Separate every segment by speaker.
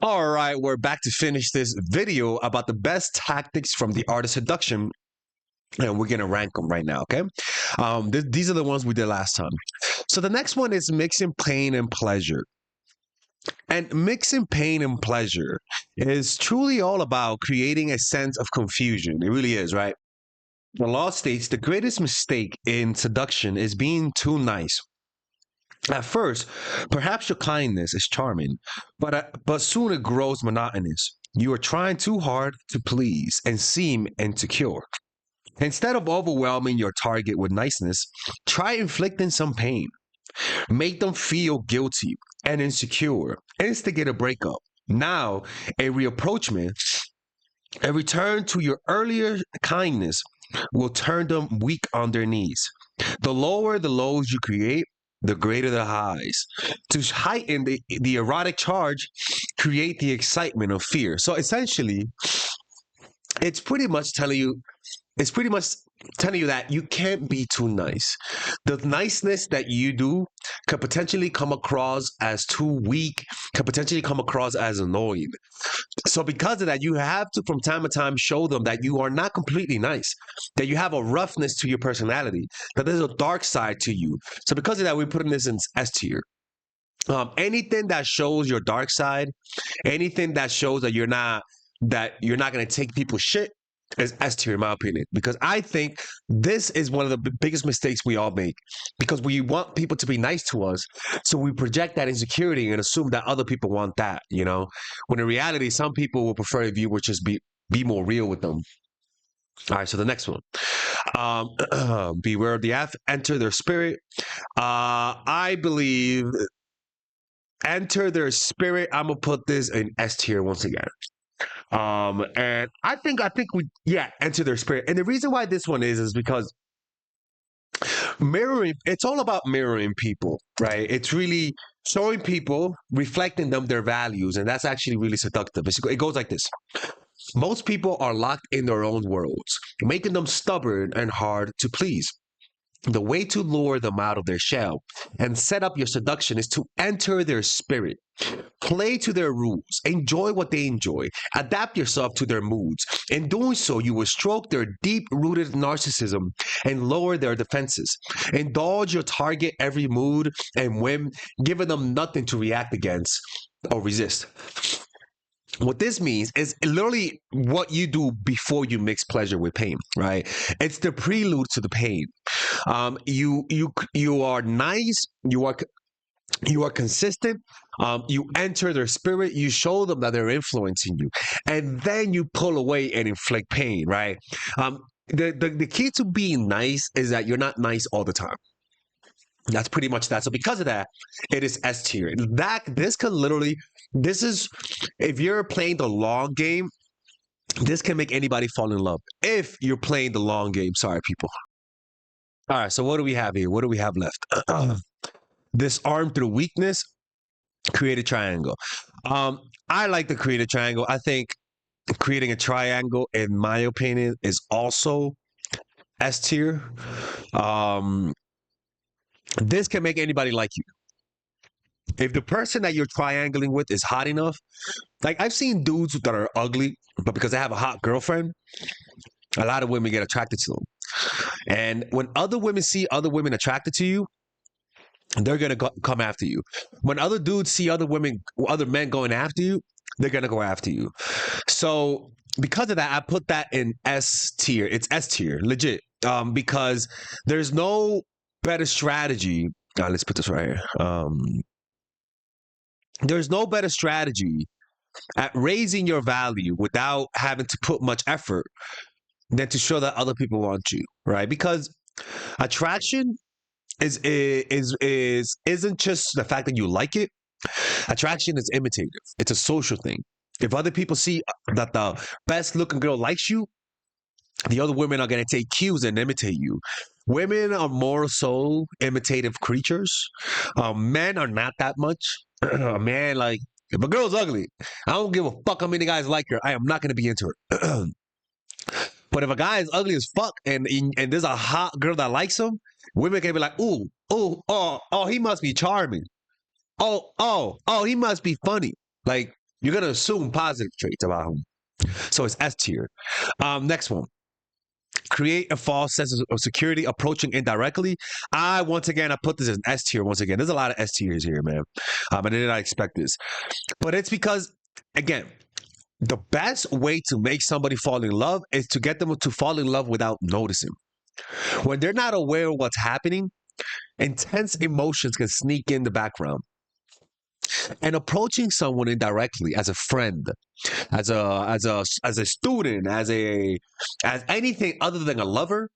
Speaker 1: All right, we're back to finish this video about the best tactics from the art of seduction, and we're gonna rank them right now. Okay, these are the ones we did last time. So the next one is mixing pain and pleasure. And mixing pain and pleasure is truly all about creating a sense of confusion. It really is, right? The law states the greatest mistake in seduction is being too nice. At first, perhaps your kindness is charming, but soon it grows monotonous. You are trying too hard to please and seem insecure. Instead of overwhelming your target with niceness, try inflicting some pain. Make them feel guilty and insecure. Instigate a breakup. Now, a reapproachment, a return to your earlier kindness will turn them weak on their knees. The lower the lows you create, the greater the highs. To heighten the erotic charge, create the excitement of fear. So essentially, it's pretty much telling you it's pretty much telling you that you can't be too nice. The niceness that you do could potentially come across as too weak, could potentially come across as annoying. So because of that, you have to from time to time show them that you are not completely nice, that you have a roughness to your personality, that there's a dark side to you. So because of that, we're putting this in S tier. Anything that shows your dark side, anything that shows that you're not going to take people's shit is S tier in my opinion, because I think this is one of the biggest mistakes we all make, because we want people to be nice to us, so we project that insecurity and assume that other people want that, when in reality some people will prefer if you would just be more real with them. All right, so the next one, um beware of the enter their spirit. I believe enter their spirit, I'm gonna put this in S tier once again. And I think we, yeah, enter their spirit. And the reason why this one is because mirroring, it's all about mirroring people, right? It's really showing people, reflecting them their values, and that's actually really seductive. It goes like this. Most people are locked in their own worlds, making them stubborn and hard to please. The way to lure them out of their shell and set up your seduction is to enter their spirit. Play to their rules, enjoy what they enjoy, adapt yourself to their moods. In doing so, you will stroke their deep rooted narcissism and lower their defenses. Indulge your target every mood and whim, giving them nothing to react against or resist. What this means is literally what you do before you mix pleasure with pain, right? It's the prelude to the pain. You are nice. You are consistent. You enter their spirit. You show them that they're influencing you, and then you pull away and inflict pain. Right. The key to being nice is that you're not nice all the time. That's pretty much that. So because of that, it is S tier. That this can literally, this is, if you're playing the long game, this can make anybody fall in love. If you're playing the long game, sorry people. All right. So what do we have here? What do we have left? Disarm through weakness. Create a triangle. I like to create a triangle. I think creating a triangle, in my opinion, is also S tier. Um, this can make anybody like you. If the person that you're triangling with is hot enough, like I've seen dudes that are ugly, but because they have a hot girlfriend, a lot of women get attracted to them. And when other women see other women attracted to you, they're gonna come after you. When other dudes see other men going after you, they're gonna go after you. So because of that, I put that in S tier. It's S tier, legit. Because there's no better strategy. Let's put this right here. There's no better strategy at raising your value without having to put much effort than to show that other people want you, right? Because attraction isn't just the fact that you like it. Attraction is imitative. It's a social thing. If other people see that the best looking girl likes you, the other women are going to take cues and imitate you. Women are more so imitative creatures. Men are not that much. Man, like, if a girl's ugly, I don't give a fuck how many guys like her. I am not going to be into her. But if a guy is ugly as fuck and there's a hot girl that likes him, women can be like, ooh, oh, he must be charming. Oh, he must be funny. Like, You're gonna assume positive traits about him. So it's S tier. Next one. Create a false sense of security, approaching indirectly. Once again, I put this as S tier. Once again, there's a lot of S tiers here, man. I did not expect this, but it's because, again, the best way to make somebody fall in love is to get them to fall in love without noticing. When they're not aware of what's happening, intense emotions can sneak in the background. And approaching someone indirectly as a friend, as a student, as anything other than a lover,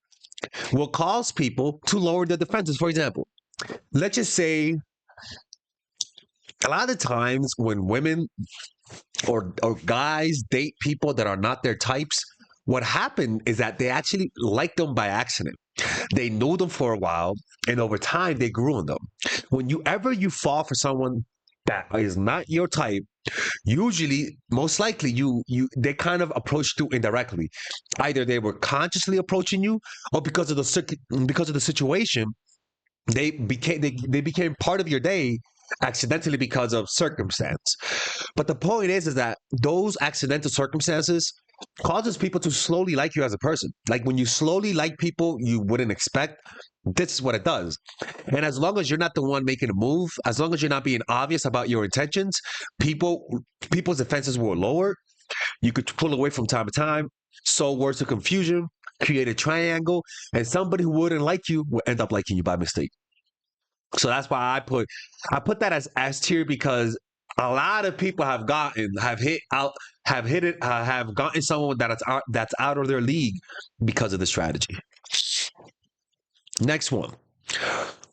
Speaker 1: will cause people to lower their defenses. For example, let's just say a lot of times when women or guys date people that are not their types, what happened is that they actually like them by accident. They knew them for a while, and over time they grew on them. When you fall for someone that is not your type, usually, most likely, they kind of approached you indirectly. Either they were consciously approaching you, or because of the situation, they became part of your day accidentally because of circumstance. But the point is that those accidental circumstances causes people to slowly like you as a person. Like when you slowly like people you wouldn't expect, this is what it does. And as long as you're not the one making a move, as long as you're not being obvious about your intentions, people's defenses will lower. You could pull away from time to time, sow words of confusion, create a triangle, and somebody who wouldn't like you will end up liking you by mistake. So that's why I put that as S tier, because a lot of people have gotten someone that's out of their league because of the strategy. Next one.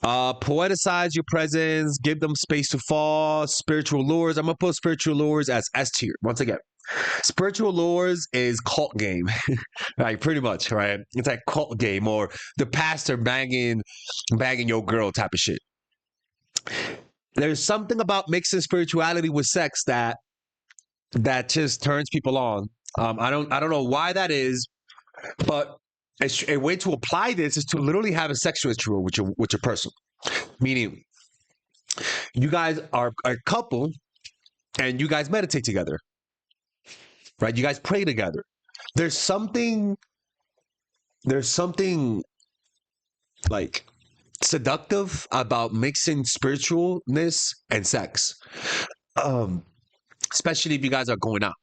Speaker 1: Poeticize your presence, give them space to fall. Spiritual lures. I'm gonna put spiritual lures as S tier. Once again, spiritual lures is cult game, right? Pretty much, right? It's like cult game or the pastor banging your girl type of shit. There's something about mixing spirituality with sex that just turns people on. I don't know why that is, but a way to apply this is to literally have a sex ritual with your person. Meaning, you guys are a couple and you guys meditate together, right? You guys pray together. There's something like seductive about mixing spiritualness and sex, especially if you guys are going out.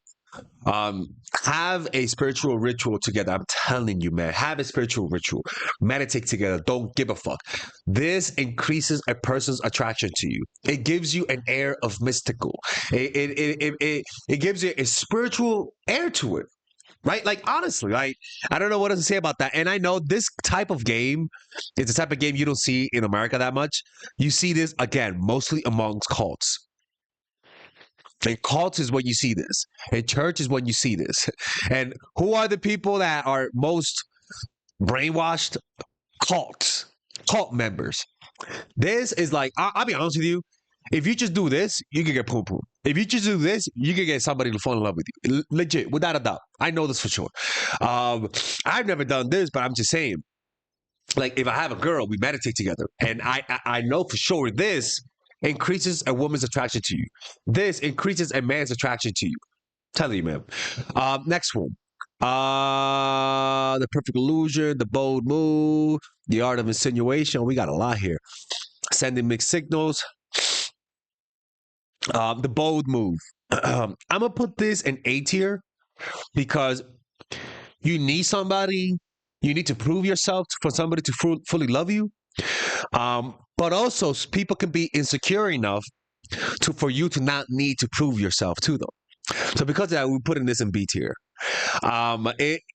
Speaker 1: Have a spiritual ritual together. I'm telling you, man, have a spiritual ritual. Meditate together. Don't give a fuck. This increases a person's attraction to you. It gives you an air of mystical. It gives you a spiritual air to it. Right? Like, honestly, like, I don't know what else to say about that. And I know this type of game is the type of game you don't see in America that much. You see this, again, mostly amongst cults. In cults is when you see this. In church is when you see this. And who are the people that are most brainwashed? Cults. Cult members. This is like, I'll be honest with you. If you just do this, you can get poo-poo. If you just do this, you can get somebody to fall in love with you. Legit, without a doubt. I know this for sure. I've never done this, but I'm just saying. Like, if I have a girl, we meditate together. And I know for sure this increases a woman's attraction to you. This increases a man's attraction to you. Telling you, man. Next one. The perfect illusion, the bold move, the art of insinuation. We got a lot here. Sending mixed signals. The bold move. I'm gonna put this in A tier because you need somebody. You need to prove yourself for somebody to fully love you. But also, people can be insecure enough for you to not need to prove yourself to them. So because of that, we're putting this in B tier.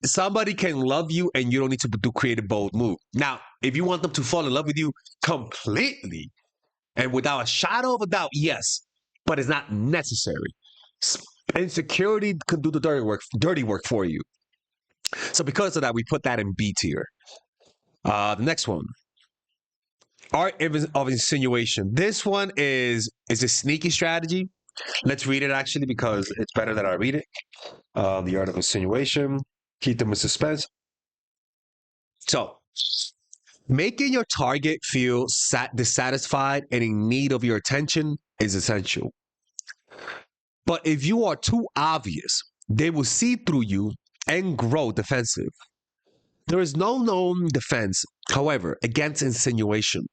Speaker 1: Somebody can love you and you don't need to create a bold move. Now, if you want them to fall in love with you completely and without a shadow of a doubt, yes, but it's not necessary. Insecurity can do the dirty work for you. So because of that, we put that in B tier. The next one. Art of insinuation. This one is a sneaky strategy. Let's read it actually because it's better that I read it. The art of insinuation. Keep them in suspense. So, making your target feel dissatisfied and in need of your attention is essential. But if you are too obvious, they will see through you and grow defensive. There is no known defense, however, against insinuation.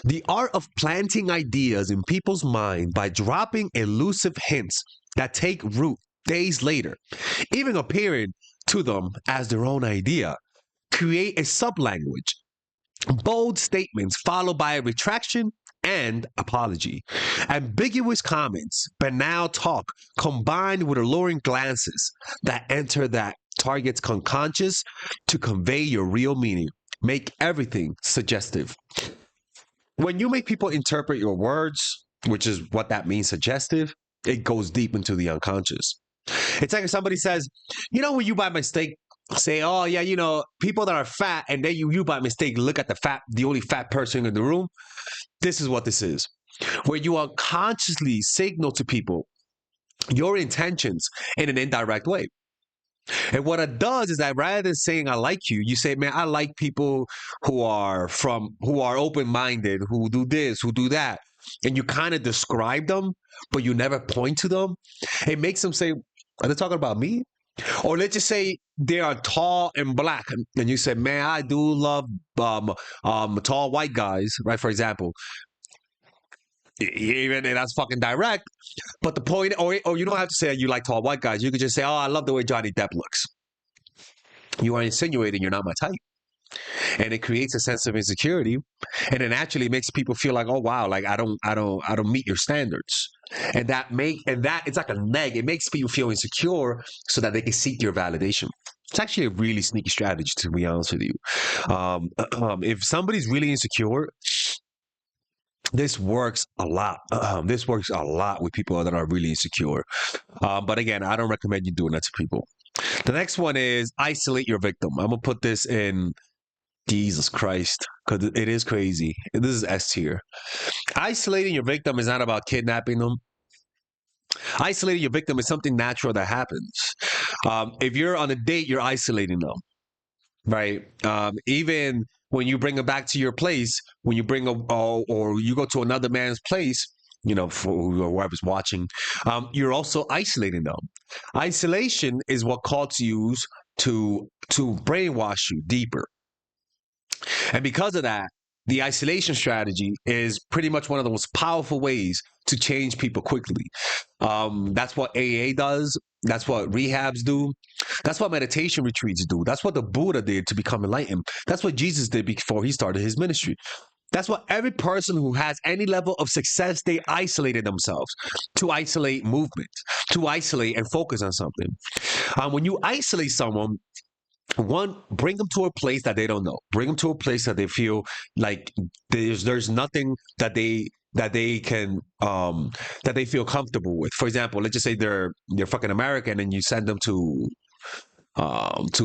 Speaker 1: The art of planting ideas in people's mind by dropping elusive hints that take root days later, even appearing to them as their own idea, create a sublanguage, bold statements followed by a retraction and apology, ambiguous comments, banal talk combined with alluring glances that enter that target's unconscious to convey your real meaning, make everything suggestive. When you make people interpret your words, which is what that means, suggestive, it goes deep into the unconscious. It's like if somebody says, when you by mistake say, oh yeah, people that are fat, and then you by mistake look at the only fat person in the room. This is what this is, where you unconsciously signal to people your intentions in an indirect way. And what it does is that rather than saying I like you, you say, man, I like people who are open-minded, who do this, who do that. And you kind of describe them, but you never point to them. It makes them say, are they talking about me? Or let's just say they are tall and black, and you say, man, I do love tall white guys, right? For example, even and that's fucking direct. But the point, or you don't have to say you like tall white guys. You could just say, oh, I love the way Johnny Depp looks. You are insinuating you're not my type. And it creates a sense of insecurity, and it actually makes people feel like, oh wow, like I don't meet your standards. And that it's like a neg. It makes people feel insecure so that they can seek your validation. It's actually a really sneaky strategy, to be honest with you. If somebody's really insecure, this works a lot. This works a lot with people that are really insecure. But again, I don't recommend you doing that to people. The next one is isolate your victim. I'm going to put this in Jesus Christ, because it is crazy. This is S tier. Isolating your victim is not about kidnapping them. Isolating your victim is something natural that happens. If you're on a date, you're isolating them, right? Even when you bring them back to your place, when you bring them, or you go to another man's place, for whoever's watching, you're also isolating them. Isolation is what causes you to brainwash you deeper. And because of that, the isolation strategy is pretty much one of the most powerful ways to change people quickly. That's what AA does. That's what rehabs do. That's what meditation retreats do. That's what the Buddha did to become enlightened. That's what Jesus did before he started his ministry. That's what every person who has any level of success, they isolated themselves to isolate movement, to isolate and focus on something. When you isolate someone, one, bring them to a place that they don't know. Bring them to a place that they feel like there's nothing that they can that they feel comfortable with. For example, let's just say they're fucking American, and you send them to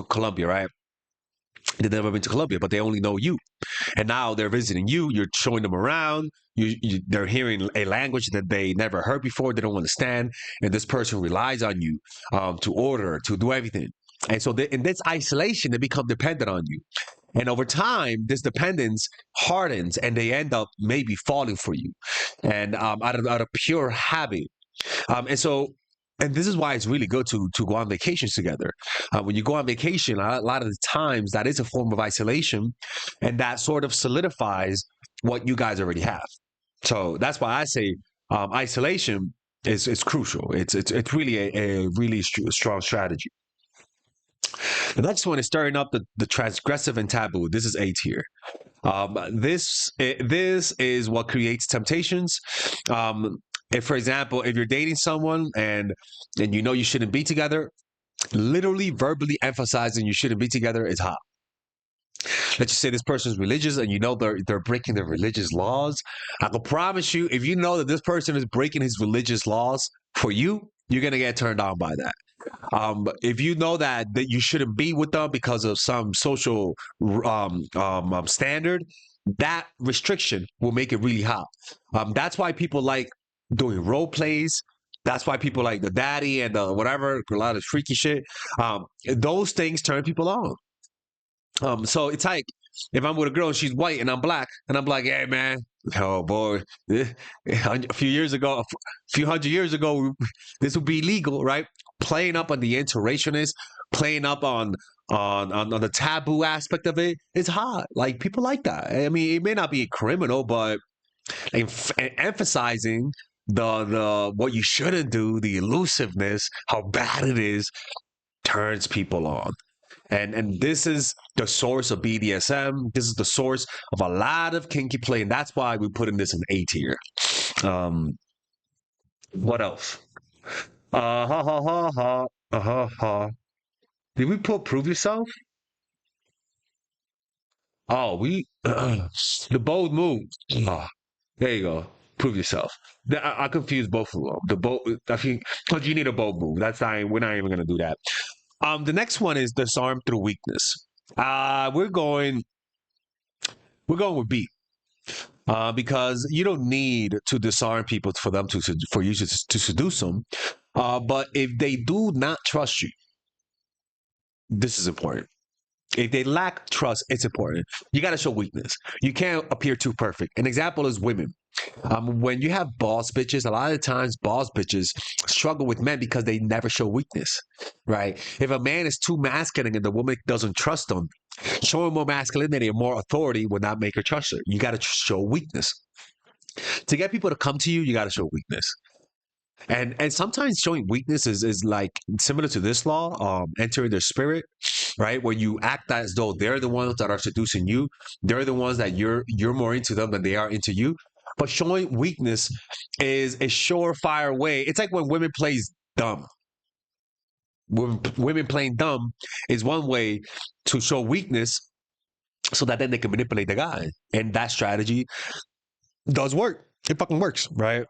Speaker 1: Colombia, right? They've never been to Colombia, but they only know you. And now they're visiting you. You're showing them around. They're hearing a language that they never heard before. They don't understand. And this person relies on you to order, to do everything. And so in this isolation, they become dependent on you. And over time, this dependence hardens, and they end up maybe falling for you, and out of pure habit. And this is why it's really good to go on vacations together. When you go on vacation, a lot of the times that is a form of isolation, and that sort of solidifies what you guys already have. So that's why I say isolation is crucial. It's really a really strong strategy. The next one is stirring up the transgressive and taboo. This is A tier. This is what creates temptations. If, for example, if you're dating someone and you shouldn't be together, literally verbally emphasizing you shouldn't be together is hot. Let's just say this person's religious and they're breaking their religious laws. I can promise you, if you know that this person is breaking his religious laws for you, you're gonna get turned on by that. If you know that you shouldn't be with them because of some social standard, that restriction will make it really hot. That's why people like doing role plays. That's why people like the daddy and the whatever, a lot of freaky shit. Those things turn people on. So it's like if I'm with a girl and she's white and I'm black, and I'm like, hey man, Oh boy, a few years ago, a few hundred years ago, this would be illegal, right? Playing up on the interracialness, playing up on the taboo aspect of it is hot. Like people like that. I mean, it may not be criminal, but emphasizing the what you shouldn't do, the elusiveness, how bad it is, turns people on. And this is the source of BDSM. This is the source of a lot of kinky play, and that's why we put in this in A tier. Um, what else? Ha ha ha ha. Ha ha. Did we put prove yourself? Oh, we the bold move. Ah, there you go. Prove yourself. I confused both of them. The bold, I think, because you need a bold move. That's not. We're not even gonna do that. The next one is disarm through weakness. We're going. We're going with B. Because you don't need to disarm people for them for you to seduce them. But if they do not trust you, this is important. If they lack trust, it's important. You got to show weakness. You can't appear too perfect. An example is women. When you have boss bitches, a lot of times boss bitches struggle with men because they never show weakness, right? If a man is too masculine and the woman doesn't trust him, showing more masculinity and more authority will not make her trust her. You got to show weakness. To get people to come to you, you got to show weakness. And sometimes showing weakness is like similar to this law, entering their spirit, right? Where you act as though they're the ones that are seducing you. They're the ones that you're more into them than they are into you. But showing weakness is a surefire way. It's like when women plays dumb. Women playing dumb is one way to show weakness so that then they can manipulate the guy. And that strategy does work. It fucking works, right?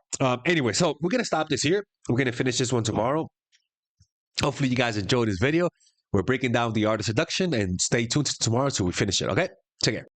Speaker 1: Anyway, so we're gonna stop this here. We're gonna finish this one tomorrow. Hopefully, you guys enjoyed this video. We're breaking down the art of seduction, and stay tuned to tomorrow till we finish it. Okay, take care.